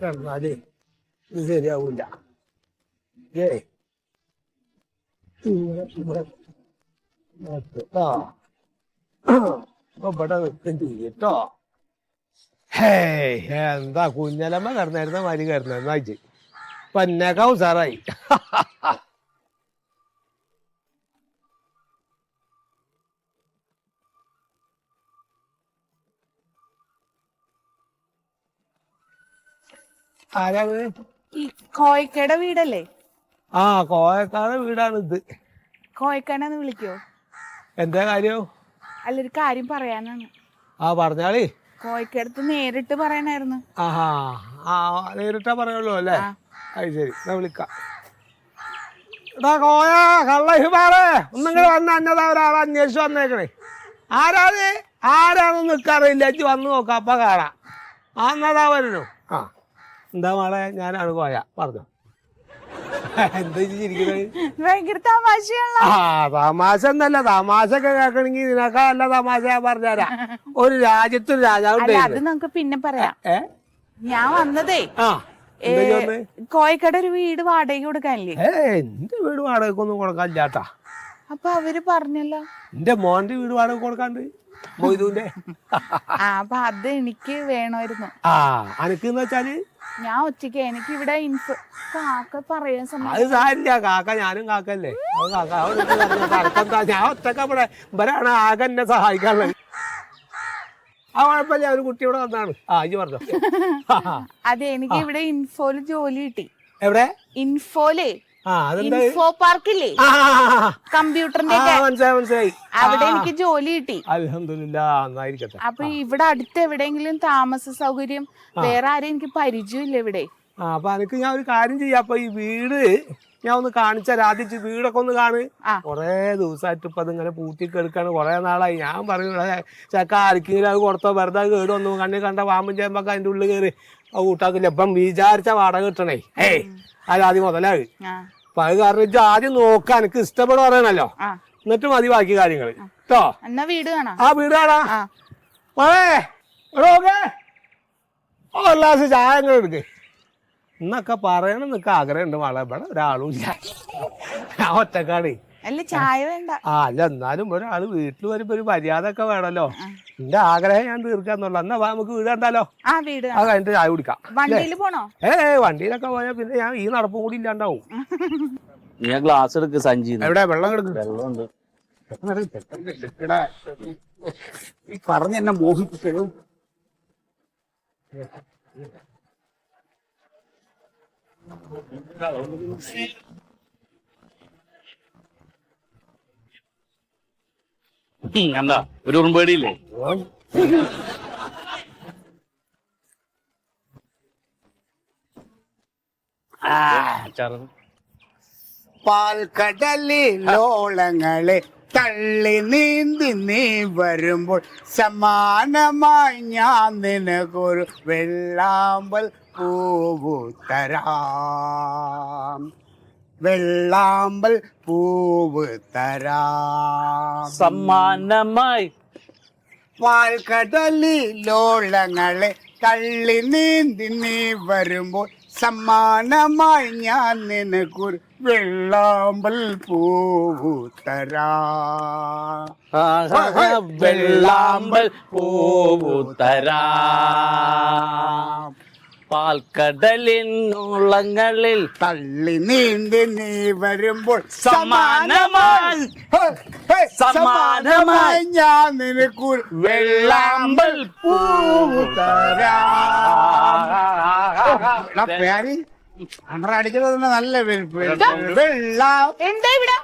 കിടന്നാലേ ഇത് ശരിയാവൂല. ഇവിടെ വെക്കും ചെയ്യട്ടോ. എന്താ കുഞ്ഞലമ്മ കിടന്നായിരുന്ന മാതിരി കിടന്നായിട്ട് പന്നേക്കാ ഉസാറായി. ആരാണ്? ഈ കോയക്കയുടെ വീടല്ലേ? ആ, കോയക്കാരുടെ വീടാണ് ഇത്. കോയക്കാനെന്ന് വിളിക്കോ? എന്താ കാര്യം? അല്ലൊരു കാര്യം പറയാനാണ്. ആ, പറഞ്ഞാളി. കോയക്കടുത്ത് നേരിട്ട് പറയണായിരുന്നു. ആഹാ, ആ നേരിട്ടാ പറയുള്ളൂ അല്ലേ? അത് ശരി, ഞാൻ വിളിക്കാം. എടാ കോയ, കള്ളഹിമാറേ, ഒന്നിങ്ങനെ വന്ന അന്നതാ ഒരാളെ അന്വേഷിച്ച് വന്നേക്കണേ. ആരാണെന്ന് നിൽക്കാറില്ല, അച്ഛൻ വന്ന് നോക്കാം, അപ്പ കാണാം. ആ, എന്നതാ വരണു. ആ, എന്താ മോളെ, ഞാനാണ് കോയ, പറഞ്ഞു. എന്താ ചിരിക്കുന്നത്? ഭയങ്കര തമാശയാണല്ലോ. ആ, തമാശ എന്നല്ല, തമാശ ഒക്കെ കേൾക്കണെങ്കി നിനക്കാ നല്ല തമാശ ഞാൻ പറഞ്ഞുതരാ. ഒരു രാജ്യത്തൊരു രാജാവ്. അത് നമുക്ക് പിന്നെ പറയാം. ഞാൻ വന്നതേ കോയക്കട ഒരു വീട് വാടക കൊടുക്കാനില്ലേ? എന്റെ വീട് വാടകക്കൊന്നും കൊടുക്കാനില്ലാട്ടാ. അപ്പൊ അവര് പറഞ്ഞല്ലോ എന്റെ മോന്റെ വീട് വാടക കൊടുക്കാണ്ട് മൊയ്തുവിന്റെ. അപ്പൊ അത് എനിക്ക് വേണമായിരുന്നു. ആ, അനക്കെന്ന് വെച്ചാല് ഞാൻ ഒറ്റയ്ക്ക്, എനിക്ക് ഇവിടെ കാക്ക പറയാൻ സമയം. അത് സാരില്ല, കാക്ക ഞാനും കാക്കല്ലേ. കാക്ക ഞാൻ ഒറ്റക്ക ഇവിടെ ഇവരാണ് ആകെ എന്നെ സഹായിക്കാനുള്ളത്. ആ, കുഴപ്പമില്ല, ഒരു കുട്ടി ഇവിടെ വന്നാണ്. ആ, ഇജ്ജ് പറഞ്ഞോ. അതെ, എനിക്ക് ഇവിടെ ഇൻഫോയില് ജോലി കിട്ടി. എവിടെ? ഇൻഫോയിലേ, ഇൻഫോ പാർക്കില്ലേ, കമ്പ്യൂട്ടറിന്റെ മനസ്സിലായി. അവിടെ എനിക്ക് ജോലി കിട്ടി. അൽഹംദുലില്ലാ, നന്നായിരിക്കട്ടെ. അപ്പൊ ഇവിടെ അടുത്ത് എവിടെയെങ്കിലും താമസ സൗകര്യം, വേറെ ആരും എനിക്ക് പരിചയമില്ല ഇവിടെ. അപ്പൊ എനിക്ക് ഞാൻ ഒരു കാര്യം ചെയ്യാം. അപ്പൊ ഈ വീട് ഞാൻ ഒന്ന് കാണിച്ചാൽ, ആദ്യം വീടൊക്കെ ഒന്ന് കാണ്. കൊറേ ദിവസമായിട്ട് ഇപ്പൊ അതിങ്ങനെ പൂട്ടിക്കെടുക്കാണ്. കൊറേ നാളായി ഞാൻ പറയുന്നത്, ചക്ക ആർക്കെങ്കിലും അത് കൊടുത്തോ, വെറുതെ കേട് വന്നു, കണ്ണി കണ്ട പാമ്പും ചെയ്യുമ്പോ അതിന്റെ ഉള്ളിൽ കയറി കൂട്ടാക്കില്ല. ഇപ്പം വിചാരിച്ച വാടക കിട്ടണേ. അത് ആദ്യം മുതലായി. അപ്പൊ അത് കാരണം ആദ്യം നോക്കാൻ എനിക്ക് ഇഷ്ടപ്പെടും പറയണല്ലോ, എന്നിട്ട് മതി ബാക്കി കാര്യങ്ങള് കേട്ടോ. എന്നാ വീട് കാണാം. ആ, വീട് കാണാ. ഒരു ഗ്ലാസ് ചായ ഇങ്ങനെ എടുക്ക് എന്നൊക്കെ പറയണം. നിനക്ക് ആഗ്രഹമുണ്ട് മോളെ. ഇവിടെ ഒരാളും ഇല്ല, ഞാൻ ഒറ്റക്കാണ്. അല്ല, ചായ വേണ്ട. അല്ല, എന്നാലും ഒരാള് വീട്ടിൽ വരുമ്പോ ഒരു മര്യാദ ഒക്കെ വേണല്ലോ. എന്റെ ആഗ്രഹം ഞാൻ തീർക്കാന്നുള്ള. എന്നാ നമുക്ക് വീട് കണ്ടാലോ? അത് കഴിഞ്ഞിട്ട് ചായ കുടിക്കാം. വണ്ടിയിൽ പോണോ? വണ്ടിയിലൊക്കെ പോയാ പിന്നെ ഞാൻ ഈ നടപ്പും കൂടി ഇല്ലാണ്ടാവും. നീ ഗ്ലാസ് എടുക്ക് സഞ്ചി. എവിടെ വെള്ളം കിടക്കും? വെള്ളമുണ്ട്. പറഞ്ഞ എന്നെ മോഹിപ്പിച്ചു. എന്താ ഒരു ഉറുമ്പേടിയില്ലേ? പാൽക്കടലിലോളങ്ങളെ തള്ളി നീന്തി നീ വരുമ്പോൾ സമാനമായി ഞാൻ നിനക്കൊരു വെള്ളാമ്പൽ പൂവു തരാം. വെള്ളാമ്പൽ പൂവ് തരാം സമ്മാനമായി. പാൽക്കടലിലോളങ്ങളെ തള്ളി നീന്തി നീ വരുമ്പോൾ സമ്മാനമായി ഞാൻ നിനക്കൊരു വെള്ളാമ്പൽ പൂവു തരാം. വെള്ളാമ്പൽ പൂവു തരാം. പാൽക്കടലിൻ ഉള്ളങ്ങളിൽ തള്ളി നീന്തി നീ വരുമ്പോൾ സമാനമായി സമാനമായി ഞാൻ നിനക്കൊരു വെള്ളാമ്പൽ പൂവു തരാം. പേര് അടിച്ചത് തന്നെ നല്ല വെള്ളം. എന്താ ഇവിടെ?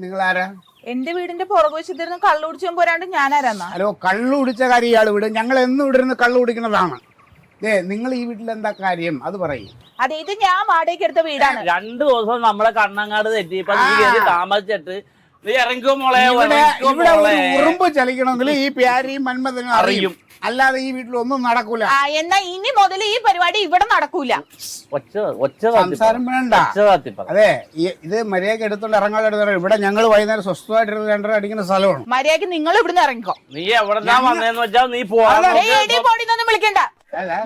നിങ്ങളാരാ? എന്റെ വീടിന്റെ പുറകുവശത്തിരുന്ന് കള്ളു കുടിച്ചാൽ പോരാണ്ട് ഞാനാരാന്നാ? ഹലോ, കള്ളു കുടിച്ച കാര്യം ഇയാൾ വിട്. ഞങ്ങൾ എന്നും ഇവിടെ ഇരുന്ന് കള്ളു കുടിക്കുന്നതാണ്. നിങ്ങൾ ഈ വീട്ടിൽ എന്താ കാര്യം അത് പറയും. അതെ, ഇത് ഞാൻ വാടകയ്ക്ക് എടുത്ത വീടാണ്. 2 ദിവസം നമ്മളെ കണ്ണങ്ങാട് തെറ്റിയപ്പോ നീ കയറി താമസിച്ചിട്ട് നീ ഇറങ്ങിക്കോ മോളെ, ഇവിടെ ഇറങ്ങിക്കോ ഇവിടെ ഒരു മോളെ. ഉറുമ്പ് ചലിക്കണമെങ്കിൽ ഈ പ്യാരിയും മന്മഥനും അറിയും. അല്ലാതെ ഈ വീട്ടിൽ ഒന്നും നടക്കൂല. എന്നാ ഇനി മുതൽ ഈ പരിപാടി ഇവിടെ നടക്കൂല. ഒച്ച സംസാരം വേണ്ട. അതെ, ഇത് മര്യാദക്ക് എടുത്തോണ്ട് ഇറങ്ങാതെ ഇവിടെ ഞങ്ങൾ വൈകുന്നേരം സ്വസ്ഥമായിട്ട് രണ്ടര അടിക്കുന്ന സ്ഥലമാണ്. മര്യാദക്ക് നിങ്ങൾ ഇവിടുന്ന് ഇറങ്ങിക്കോ. നീ എവിടെന്നാ വന്നേന്ന് വെച്ചാ നീ പോവാൻ പൊടിന്നൊന്നും വിളിക്കണ്ട,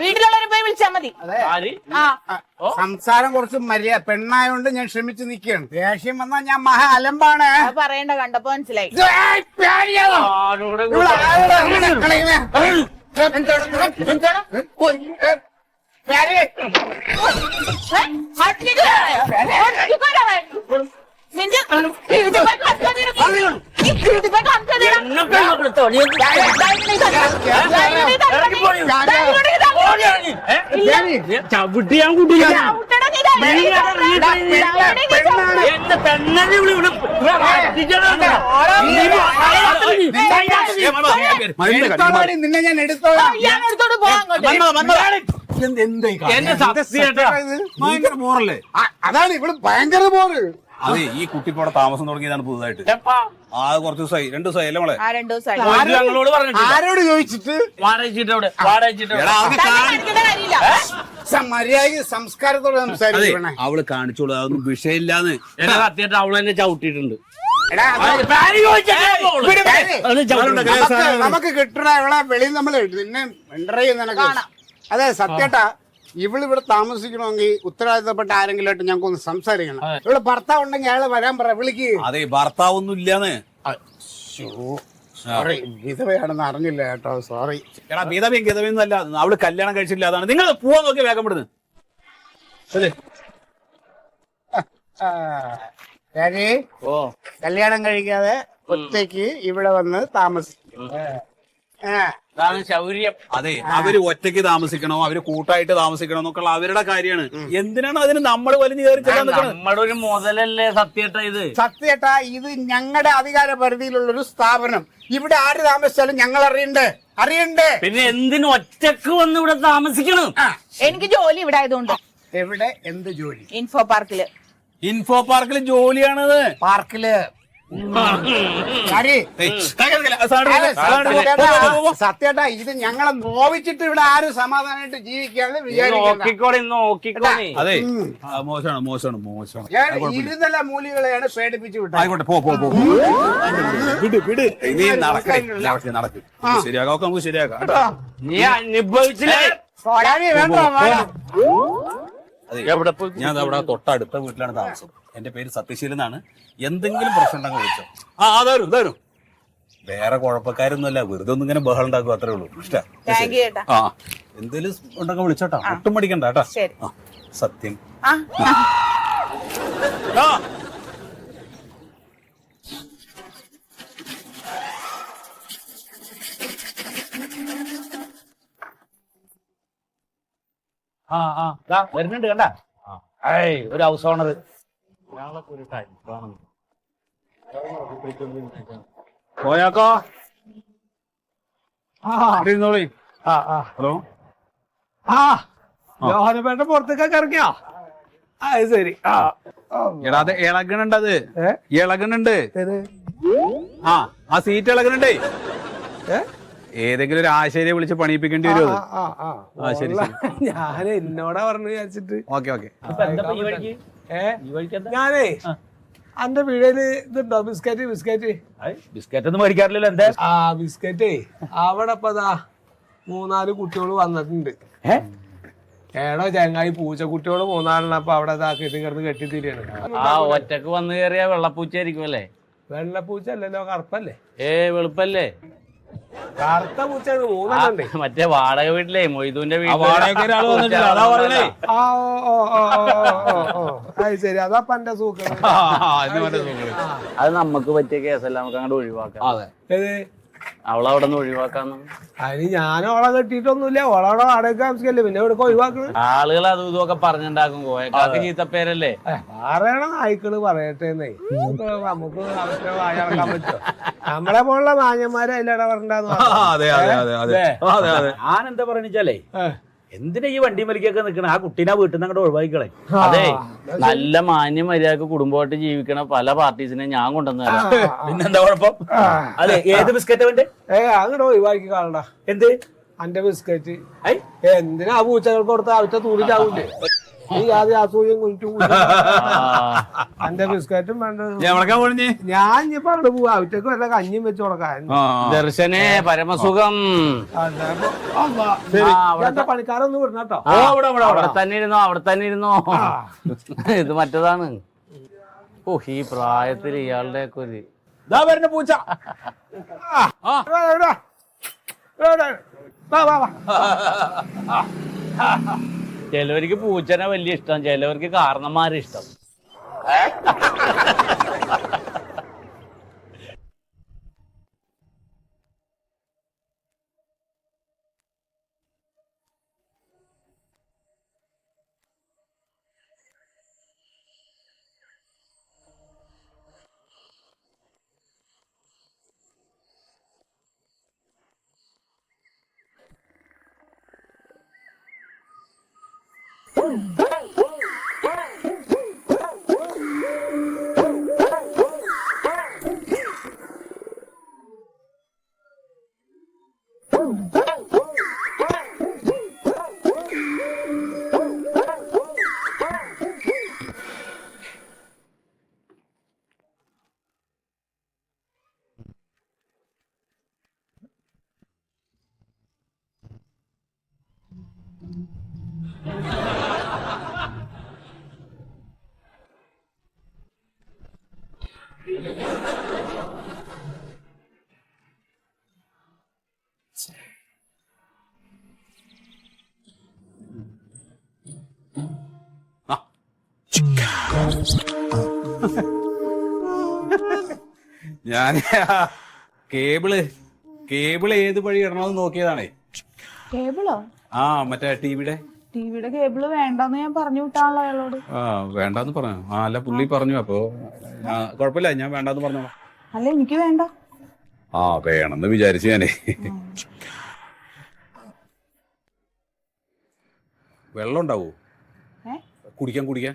വീട്ടിലുള്ളവരെ പോയി വിളിച്ചാ മതി. സംസാരം കുറച്ച് മര്യാദ. പെണ്ണായോണ്ട് ഞാൻ ക്ഷമിച്ച് നിൽക്കുകയാണ്. ദേഷ്യം വന്നാൽ ഞാൻ മഹാ അലമ്പാണ്. പറയണ്ട, കണ്ടപ്പോ മനസ്സിലായി. ചവിട്ടിയാൻ കൂട്ടില്ല. എന്റെ പെണ്ണനെ നിന്നെ ഞാൻ എടുത്തോളാം. ഭയങ്കര ബോറല്ലേ? അതാണ് ഇവിടെ ഭയങ്കര ബോറ്. അതെ, ഈ കുട്ടിപ്പോടെ താമസം തുടങ്ങിയതാണ് പുതുതായിട്ട്. കുറച്ച് ദിവസമായി, 2 ദിവസമായി അല്ലേ മോളെ? 2 ദിവസമായി. ഞങ്ങളോട് പറഞ്ഞിട്ടില്ല. ആരോട് ചോദിച്ചിട്ട്? വാടകച്ചിട്ടവിടെ മര്യാദ സംസ്കാരത്തോടെ അതെ, സംസാരിക്കണേ. അവള് കാണിച്ചോളൂ, അതൊന്നും വിഷയമില്ലാന്ന്. എന്നെ സത്യമായിട്ട് അവള് തന്നെ ചവിട്ടിയിട്ടുണ്ട്. നമുക്ക് കിട്ടണ ഇവിടെ വെളിയിൽ നമ്മൾ നിന്നെ എൻ്റർ ചെയ്യുന്ന. അതെ സത്യേട്ടാ, ഇവളിവിടെ താമസിക്കണമെങ്കിൽ ഉത്തരവാദിത്തപ്പെട്ട ആരെങ്കിലും ആയിട്ട് ഞങ്ങൾക്ക് ഒന്ന് സംസാരിക്കണം. ഇവിടെ ഭർത്താവ് ഉണ്ടെങ്കിൽ അയാളെ വരാൻ പറ, വിളിക്ക്. അതെ, ഭർത്താവൊന്നും ഇല്ലാന്ന്. സോറി, വിധവയാണെന്ന് അറിഞ്ഞില്ല കേട്ടോ, സോറി. എടാ, ഗീതവയും ഗീതവയൊന്നും അല്ല, അവള് കല്യാണം കഴിച്ചില്ല. അതാണ് നിങ്ങൾ പോവാൻ നോക്കി വേഗം പെടുന്നത്. കല്യാണം കഴിക്കാതെ ഒറ്റയ്ക്ക് ഇവിടെ വന്ന് താമസിക്കും. അതാണ് ശൗര്യം. അതെ, അവര് ഒറ്റയ്ക്ക് താമസിക്കണോ അവര് കൂട്ടായിട്ട് താമസിക്കണോ എന്നൊക്കെയുള്ള അവരുടെ കാര്യമാണ്. എന്തിനാണ് അതിന് നമ്മൾ വലിഞ്ഞു കയറി ചെല്ലാൻ നിൽക്കുന്നത്? നമ്മുടെ ഒരു മുതലല്ലേ സത്യേട്ട ഇത്. സത്യേട്ടാ, ഇത് ഞങ്ങളുടെ അധികാര പരിധിയിലുള്ള ഒരു സ്ഥാപനം. ഇവിടെ ആര് താമസിച്ചാലും ഞങ്ങൾ അറിയണ്ടേ? പിന്നെ എന്തിനു ഒറ്റക്ക് വന്ന് ഇവിടെ താമസിക്കണം? എനിക്ക് ജോലി ഇവിടെ ആയതുകൊണ്ട്. എവിടെ? എന്ത് ജോലി? ഇൻഫോ പാർക്കില്. ഇൻഫോ പാർക്കിൽ ജോലിയാണത്. പാർക്കില് സത്യേട്ടാ, ഇത് ഞങ്ങളെ നോവിച്ചിട്ട് ഇവിടെ ആരും സമാധാനമായിട്ട് ജീവിക്കാതെ നോക്കിക്കോളെ. അതെ, മോശമാണ്. ഇരുതല മൂലികളെയാണ് പേടിപ്പിച്ചു വിട്ടത്. ആയിക്കോട്ടെ, പോ. നീ നടക്ക്. ശരിയാക്കാം, നമുക്ക് ശരിയാക്കാം. നീ അനുഭവിച്ചില്ലേ? എവിടെ പോയി? ഞാൻ അവിടെ തൊട്ടടുത്ത വീട്ടിലാണ് താമസം. എന്റെ പേര് സത്യശീലൻ എന്നാണ്. എന്തെങ്കിലും പ്രശ്നം ഉണ്ടെങ്കിൽ വിളിച്ചോ. തരും. വേറെ കുഴപ്പക്കാരൊന്നുമല്ല, വെറുതെ ഒന്നും ഇങ്ങനെ ബഹളം ഉണ്ടാക്കും, അത്രേ ഉള്ളൂ. ഇഷ്ടം. എന്തേലും ഉണ്ടെങ്കിൽ വിളിച്ചോട്ടാ, ഒട്ടും പഠിക്കണ്ട കേട്ടാ. സത്യം. വരുന്നുണ്ട് കണ്ട. ഒരു ഹൗസ് ഓണർ പോയാക്കോ. ഹലോ. യോഹനപേട്ട പുറത്തേക്കൊക്കെ ഇറങ്ങിയോ? അത് ശരി. എടാ, അത് ഇളകണുണ്ടത്, ഇളകണുണ്ട്. ആ സീറ്റ് ഇളകണുണ്ടേ. ഏതെങ്കിലും ഒരു ആശാരിയെ വിളിച്ച് പണിയിപ്പിക്കേണ്ടി വരും. ശരി. ഞാൻ എന്നോടാ പറഞ്ഞു വിചാരിച്ചിട്ട്. ഓക്കെ. ഞാനേ അന്റെ വീടില് ഇതുണ്ടോ? ബിസ്ക്കറ്റ് ഒന്നും മേടിക്കാറില്ലല്ലോ. എന്താ? ബിസ്ക്കറ്റേ അവിടെ ഇപ്പതാ 3-4 കുട്ടികൾ വന്നിട്ടുണ്ട്. ഏടോ ചങ്ങായി പൂച്ചക്കുട്ടിയോട് 3-4 അപ്പൊ അവിടെ കിടന്ന് കെട്ടിത്തീരാണ്. ഒറ്റക്ക് വന്നു കയറിയ വെള്ളപ്പൂച്ച ആയിരിക്കും അല്ലേ? വെള്ളപ്പൂച്ച അല്ലല്ലോ, കറുപ്പല്ലേ? വെളുപ്പല്ലേ? കറുത്ത പൂച്ചാണ് 3 മറ്റേ വാടക വീട്ടിലേ മൊയ്തുവിന്റെ ശരി. അതപ്പ എന്റെ സൂക്കർ. അത് നമുക്ക് പറ്റിയ കേസല്ല, നമുക്ക് അങ്ങോട്ട് ഒഴിവാക്കാം. അവളവിടെ നിന്ന് ഒഴിവാക്കാന്ന്. അതിന് ഞാൻ ഓളെ കെട്ടിയിട്ടൊന്നുമില്ല. ഓളവിടെ വാടക താമസിക്കല്ലേ, പിന്നെ ഇവിടെ ഒഴിവാക്കണം. ആളുകൾ അതും ഇതൊക്കെ പറഞ്ഞിട്ടുണ്ടാക്കും. കോയക്കാക്ക് ചീത്തപ്പേരല്ലേ പറയണ നായ്ക്കള് പറയട്ടെന്നേ. നമുക്ക് അവരുടെ വായ ഇറക്കാൻ പറ്റുമോ? നമ്മളെ പോലുള്ള മാന്യന്മാരെ അതിലട പറഞ്ഞാന്ന്. ഞാൻ എന്താ പറഞ്ഞാലേ, എന്തിനാ ഈ വണ്ടി വലിക്കൊക്കെ നിക്കണ? ആ കുട്ടീനെ വീട്ടിൽ നിന്ന് അങ്ങോട്ട് ഒഴിവാക്കിക്കളെ. അതെ, നല്ല മാന്യ മര്യാദക്ക് കുടുംബമായിട്ട് ജീവിക്കണ പല പാർട്ടീസിനെ ഞാൻ കൊണ്ടുവന്നു തരാം. പിന്നെന്താ കുഴപ്പം? അതെ, ഏത് ബിസ്ക്കറ്റ് വേണ്ടേ? അങ്ങോട്ട് ഒഴിവാക്കി കാണണ്ട. എന്ത് അന്റെ ബിസ്ക്കറ്റ് എന്തിനാ പൂച്ചകൾക്ക് കൊടുത്ത അവിടുത്തെ തൂടി ചാവൂലേ? ഈ ആദ്യം അസൂയം കുറിച്ചു അന്റെ ബിസ്ക്കറ്റും വേണ്ടത്. ഞാൻ ഇപ്പൊ അവിടെ പോവാ, അവറ്റക്ക് വല്ല കഞ്ഞിയും വെച്ച് കൊടുക്കാൻ. ദർശനേ പരമസുഖം. പണിക്കാരൊന്നും വിടണട്ടോ. അവിടെ തന്നെ ഇരുന്നോ, അവിടെ തന്നെ ഇരുന്നോ. ഇത് മറ്റേതാണ്. ഓ, ഈ പ്രായത്തിൽ ഇയാളുടെ ഒക്കെ ഒരു ഇതാ വരുന്ന പൂച്ച. ചിലവർക്ക് പൂച്ചനെ വലിയ ഇഷ്ടം, ചിലവർക്ക് കാരണന്മാരെ ഇഷ്ടം. ഞാൻ കേബിള് ഏത് വഴി ഇടണമെന്ന് നോക്കിയതാണേ. കേബിളോ? മറ്റേ ടിവിയുടെ കേബിള് വേണ്ടെന്ന് ഞാൻ പറഞ്ഞു വിട്ടാണല്ലോ അയാളോട്. വേണ്ടാന്ന് പറഞ്ഞു. അല്ല പുള്ളി പറഞ്ഞു. അപ്പൊ കുഴപ്പമില്ല, ഞാൻ വേണ്ടാന്ന് പറഞ്ഞോളാം. അല്ല, എനിക്ക് വേണ്ട. വേണമെന്ന് വിചാരിച്ചു ഞാനേ. വെള്ളം ഉണ്ടാവോ കുടിക്കാൻ?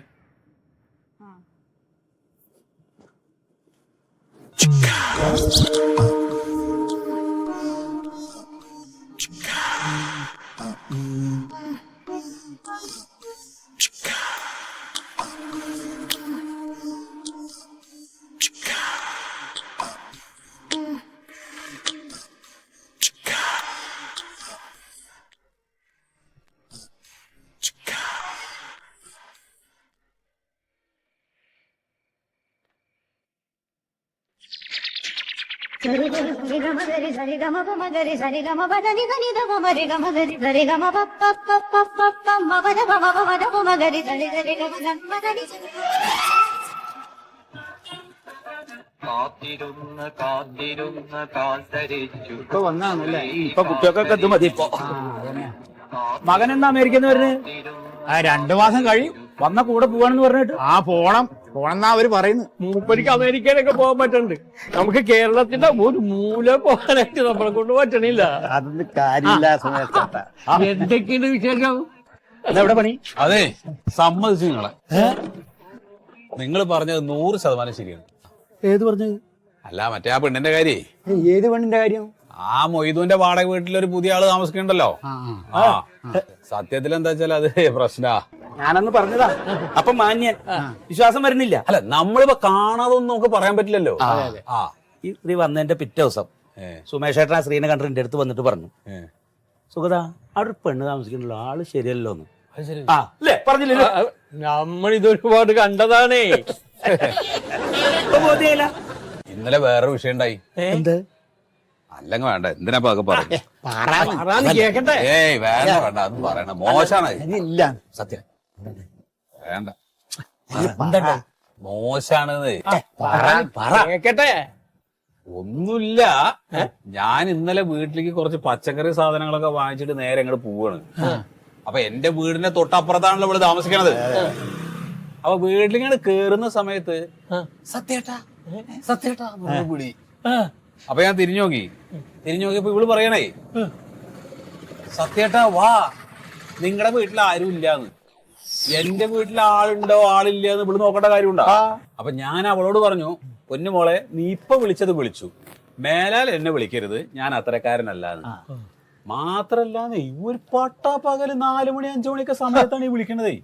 ഇപ്പൊ വന്നാണല്ലേ? ഇപ്പൊ കുട്ടികൾക്കൊക്കെ ഇത് മതി. ഇപ്പൊ മകൻ എന്നാ അമേരിക്കന്ന് വരുന്നത്? 2 മാസം കഴിയും. വന്ന കൂടെ പോവാണെന്ന് പറഞ്ഞിട്ട്. പോണെന്നാ അവര് പറയുന്നു. മൂപ്പരിക്ക് അമേരിക്കയിലൊക്കെ പോകാൻ പറ്റുന്നുണ്ട്. നമുക്ക് കേരളത്തിന്റെ ഒരു മൂല പോകാനായിട്ട് നമ്മളെ കൊണ്ട് പറ്റണില്ല. അതൊന്നും കാര്യമില്ല. എന്തൊക്കെയുണ്ട് വിശേഷം? അതെവിടെ പണി? അതെ, സമ്മതിച്ചു നിങ്ങൾ പറഞ്ഞത് 100% ശരിയാണ്. ഏത് പറഞ്ഞത്? അല്ല, മറ്റേ ആ പെണ്ണിന്റെ കാര്യേ. ഏത് പെണ്ണിന്റെ കാര്യം? ആ മൊയ്തുവിന്റെ വാടക വീട്ടിലൊരു പുതിയ ആള് താമസിക്കണ്ടല്ലോ. സത്യത്തിൽ എന്താ വെച്ചാൽ അത് പ്രശ്നാ. ഞാനന്ന് പറഞ്ഞതാ. അപ്പൊ മാന്യൻ വിശ്വാസം വരുന്നില്ല. അല്ല, നമ്മളിപ്പോ കാണാതൊന്നും നമുക്ക് പറയാൻ പറ്റില്ലല്ലോ. ഇത് വന്നതിന്റെ പിറ്റേ ദിവസം സുമേഷ് ഏട്ടൻ ആ സ്ത്രീനെ കണ്ടിട്ട് എന്റെ അടുത്ത് വന്നിട്ട് പറഞ്ഞു, സുഗത അവിടെ ഒരു പെണ്ണ് താമസിക്കണല്ലോ, ആള് ശരിയല്ലോ എന്ന്. അല്ലേ പറഞ്ഞില്ലല്ലോ? നമ്മളിതൊരുപാട് കണ്ടതാണേ. ഇന്നലെ വേറൊരു വിഷയം ഉണ്ടായി. എന്ത്? അല്ലെങ്കിൽ വേണ്ട, എന്തിനാ അതൊക്കെ പറഞ്ഞു? കേക്കട്ടെ. ഏയ് വേണ്ട അതൊന്നും പറയണ്ട, മോശാണ്. ഇല്ല സത്യം വേണ്ട, മോശാണ്. കേക്കട്ടെ. ഒന്നുമില്ല, ഞാൻ ഇന്നലെ വീട്ടിലേക്ക് കുറച്ച് പച്ചക്കറി സാധനങ്ങളൊക്കെ വാങ്ങിച്ചിട്ട് നേരെ അങ്ങോട്ട് പോവാണ്. അപ്പൊ എന്റെ വീടിന്റെ തൊട്ടപ്പുറത്താണല്ലോ ഇവിടെ താമസിക്കണത്. അപ്പൊ വീട്ടിലിങ്ങനെ കേറുന്ന സമയത്ത് സത്യേട്ടാ വിളി. അപ്പൊ ഞാൻ തിരിഞ്ഞു നോക്കിയപ്പോ ഇവള് പറയണേ, സത്യേട്ടാ വാ, നിങ്ങളുടെ വീട്ടിൽ ആരും ഇല്ലാന്ന്. എന്റെ വീട്ടിൽ ആളുണ്ടോ ആളില്ലാന്ന് ഇവിടെ നോക്കേണ്ട കാര്യമുണ്ടോ? അപ്പൊ ഞാൻ അവളോട് പറഞ്ഞു, പൊന്നുമോളെ നീ ഇപ്പൊ വിളിച്ചത് വിളിച്ചു, മേലാൽ എന്നെ വിളിക്കരുത്, ഞാൻ അത്തരക്കാരനല്ലാന്ന്. മാത്രല്ലാന്നേ ഒരു പട്ടാപ്പകല് 4 മണി 5 മണിയൊക്കെ സമയത്താണ് ഈ വിളിക്കണതേ.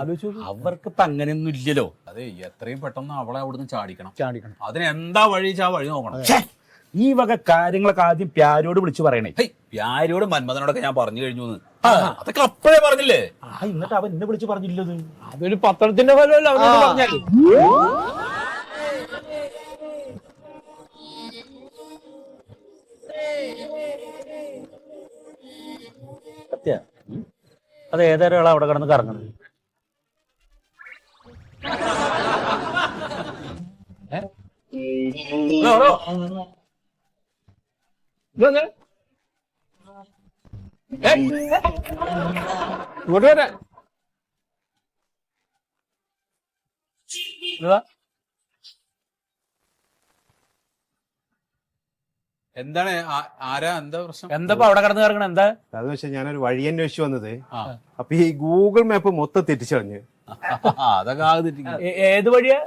ആലോചിച്ചു, അവർക്ക് ഇപ്പൊ അങ്ങനെയൊന്നും ഇല്ലല്ലോ. അതെ, എത്രയും പെട്ടെന്ന് അവളെ അവിടുന്ന് ചാടിക്കണം. അതിന് എന്താ വഴി ആ വഴി നോക്കണം. ഈ വക കാര്യങ്ങളൊക്കെ ആദ്യം പ്യാരോട് വിളിച്ചു പറയണേ. പ്യാരോടും മന്മഥനോടൊക്കെ ഞാൻ പറഞ്ഞു കഴിഞ്ഞു. അതൊക്കെ അപ്പോഴേ പറഞ്ഞില്ലേ? എന്നിട്ട് അവൻ എന്നെ വിളിച്ച് പറഞ്ഞില്ലത്. അതൊരു പത്രത്തിന്റെ ഫലമല്ല അവനോട് പറഞ്ഞാല്. സത്യ അത് ഏതൊരാളാ അവിടെ കിടന്ന് കറങ്ങുന്നത്? ഇങ്ങോട്ട് വരാ. എന്താണ് ആരാ എന്താ പ്രശ്നം? എന്താ അവിടെ കിടന്ന് കറങ്ങണ? എന്താ അതെന്ന് വെച്ചാൽ ഞാനൊരു വഴി അന്വേഷിച്ചു വന്നത്. അപ്പൊ ഈ ഗൂഗിൾ മാപ്പ് മൊത്തം തെറ്റിച്ചു കളഞ്ഞ്. അതൊക്കെ ആകെ ഏത് വഴിയാ?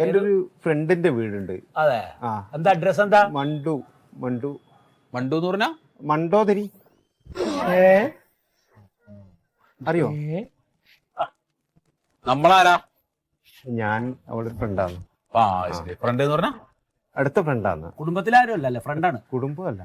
എന്റെ ഒരു ഫ്രണ്ടിന്റെ വീടുണ്ട്. അതെ, ആ, എന്താ അഡ്രസ് എന്താ? മണ്ടു മണ്ടു മണ്ടു എന്ന് പറഞ്ഞാ മണ്ടോദരി അറിയോ? നമ്മളാരാ? ഞാൻ അവളുടെ ഫ്രണ്ടാണ്. ആ ശരി. ഫ്രണ്ട് എന്ന് പറഞ്ഞാ അടുത്ത ഫ്രണ്ടാണ്. കുടുംബത്തിലാരും അല്ലല്ലേ, ഫ്രണ്ടാണ്. കുടുംബമല്ല,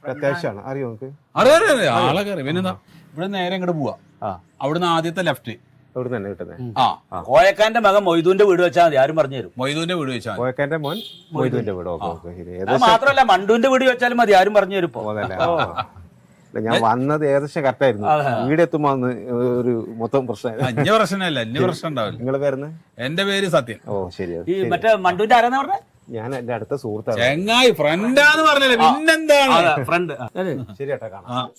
അത്യാവശ്യമാണ്. അറിയോ നമുക്ക്? അറിയാം, ആളൊക്കെ അറിയാം. പിന്നെന്താ, ഇവിടെ നേരെ ഇങ്ങോട്ട് പോവാ. ആ, അവിടുന്ന് ആദ്യത്തെ ലെഫ്റ്റ്. അവിടെ തന്നെ കിട്ടുന്നത്. ആ, കോയക്കാന്റെ മകൻ മൊയ്തുവിന്റെ വീട് വെച്ചാൽ മതി, ആരും പറഞ്ഞു തരും. മൊയ്തുവിന്റെ വീട് വെച്ചാൽ കോയക്കാന്റെ മോൻ മൊയ്തുവിന്റെ വീട്. ഓക്കെ ഓക്കെ, ശരി. അത് മാത്രമല്ല, മണ്ടുവിന്റെ വീട് വെച്ചാലും മതി, ആരും പറഞ്ഞു തരും. ഇപ്പൊ അതല്ലേ, ഞാൻ വന്നത് ഏകദേശം കറക്റ്റായിരുന്നു. വീടെത്തുമ്പോ അന്ന് ഒരു മൊത്തം പ്രശ്നമായിരുന്നു. അന്യ പ്രശ്നമല്ല, അന്യ പ്രശ്നം ഉണ്ടാവില്ല. നിങ്ങളെ പേരുന്ന്? എന്റെ പേര് സത്യൻ. ഓ ശരി. ഈ മറ്റേ മണ്ടുവിന്റെ ആരാന്ന് പറഞ്ഞ? ഞാൻ എന്റെ അടുത്ത സുഹൃത്താണ്. ചെങ്ങായി ഫ്രണ്ടാന്ന് പറഞ്ഞല്ലേ, പിന്നെന്താണ് ഫ്രണ്ട്. ശരി ഏട്ടാ, കാണാം.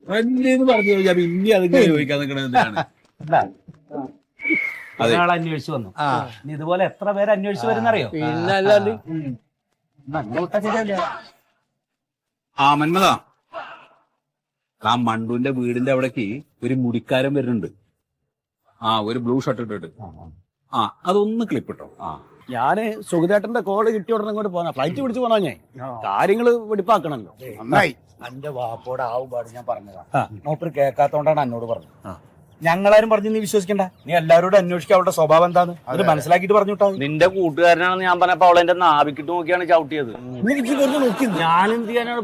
ഫ്രണ്ട് എന്ന് പറഞ്ഞു കഴിഞ്ഞാൽ പിന്നെ അതിങ്ങനെ ചോദിക്കാൻ നിൽക്കണത് എന്തിനാണ്? ഒരാൾ അന്വേഷിച്ചു വന്നു. ഇനി ഇതുപോലെ എത്ര പേര് അന്വേഷിച്ചു വരുന്നറിയോ? പിന്നെ അല്ലാണ്ട് ആ മന്മതാ, ആ മണ്ടുവിന്റെ വീടിന്റെ അവിടേക്ക് ഒരു മുടിക്കാരൻ വരുന്നുണ്ട്. ആ, ഒരു ബ്ലൂ ഷർട്ട് ഇട്ടിട്ട്. ആ, അതൊന്ന് ക്ലിപ്പ് ഇട്ടോ. ആ, ഞാന് സുഗതേട്ടന്റെ കോള് കിട്ടിയ ഉടനെ ഇങ്ങോട്ട് പോന്ന, ഫ്ലൈറ്റ് പിടിച്ച് പോന്നാ ഞാൻ. കാര്യങ്ങള് വെടിപ്പാക്കണല്ലോ. നന്നായി. എന്റെ വാപ്പോടെ ആവുപാട് ഞാൻ പറഞ്ഞതാ. മൂപ്പര് കേൾക്കാത്തോണ്ടാണ് എന്നോട് പറഞ്ഞത്. ഞങ്ങളാരും പറഞ്ഞു നീ വിശ്വസിക്കണ്ട, നീ എല്ലാവരോടും അന്വേഷിക്കുക അവളുടെ സ്വഭാവം എന്താന്ന് അത് മനസ്സിലാക്കിയിട്ട് പറഞ്ഞു വിട്ടാ. നിന്റെ കൂട്ടുകാരനാണെന്ന് ഞാൻ പറഞ്ഞപ്പോ അവളെന്റെ നാവിക്കിട്ട് നോക്കിയാണ് ചവിട്ടിയത്. ഞാൻ എന്ത് ചെയ്യാനാണ്?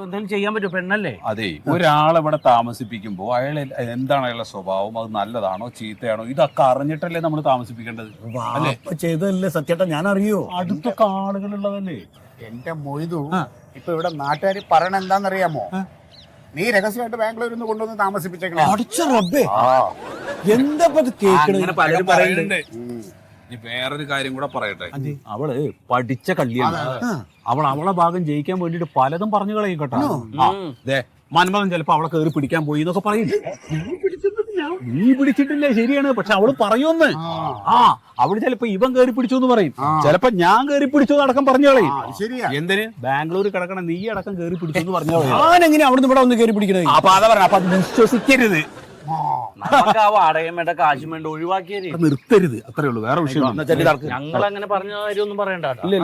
എന്തെങ്കിലും ചെയ്യാൻ പറ്റുമോ? പെണ്ണല്ലേ. അതെ, ഒരാളെ ഇവിടെ താമസിപ്പിക്കുമ്പോ അയാൾ എന്താണ് അയാളുടെ സ്വഭാവം, അത് നല്ലതാണോ ചീത്തയാണോ, ഇതൊക്കെ അറിഞ്ഞിട്ടല്ലേ നമ്മൾ താമസിപ്പിക്കേണ്ടത്. അല്ലേ? ചെയ്തതല്ലേ സത്യേട്ടാ, ഞാൻ അറിയോ? അടുത്തൊക്കെ ആളുകളുള്ളതല്ലേ. എന്റെ മൊയ്തു ഇപ്പൊ ഇവിടെ നാട്ടുകാർ പറയണ എന്താണെന്നറിയാമോ? നീ രഹസ്യമായിട്ട് ബാംഗ്ലൂരിൽ നിന്ന് കൊണ്ടുവന്ന് താമസിപ്പിച്ചേക്കണേ. എന്താ അങ്ങനെ പലരും പറയുന്നുണ്ട്. ഇനി വേറൊരു കാര്യം കൂടെ പറയട്ടെ. അവള് പഠിച്ച കള്ളിയാണ്. അവളെ ഭാഗം ജയിക്കാൻ വേണ്ടിട്ട് പലതും പറഞ്ഞു കളയും കേട്ടോ. മന്മഥൻ ചിലപ്പോ അവളെ കയറി പിടിക്കാൻ പോയി എന്നൊക്കെ പറയും. നീ പിടിച്ചിട്ടില്ലേ, ശരിയാണ്, പക്ഷെ അവള് പറയുമെന്ന്. അവള് ചിലപ്പോ ഇവൻ കയറി പിടിച്ചു എന്ന് പറയും, ചിലപ്പോ ഞാൻ കയറി പിടിച്ചു അടക്കം പറഞ്ഞു കളയും. ശരിയാ. എന്തിന് ബാംഗ്ലൂർ കിടക്കണ നീ അടക്കം കയറി പിടിച്ചു എന്ന് പറഞ്ഞു കളയും. ഞാനെങ്ങനെ അവിടുന്ന് ഇവിടെ ഒന്ന് കയറി പിടിക്കണേ? അപ്പൊ അതാ പറഞ്ഞ, അപ്പൊ അത് വിശ്വസിക്കരുത്, നമുക്ക് ആ വാടകയും വേണ്ട കാശും വേണ്ട ഒഴിവാക്കിയേ. നിർത്തരുത്, അത്രേ ഉള്ളൂ, വേറെ വിഷയം. ഞങ്ങൾ അങ്ങനെ പറഞ്ഞ കാര്യമൊന്നും പറയണ്ട. ഇല്ല.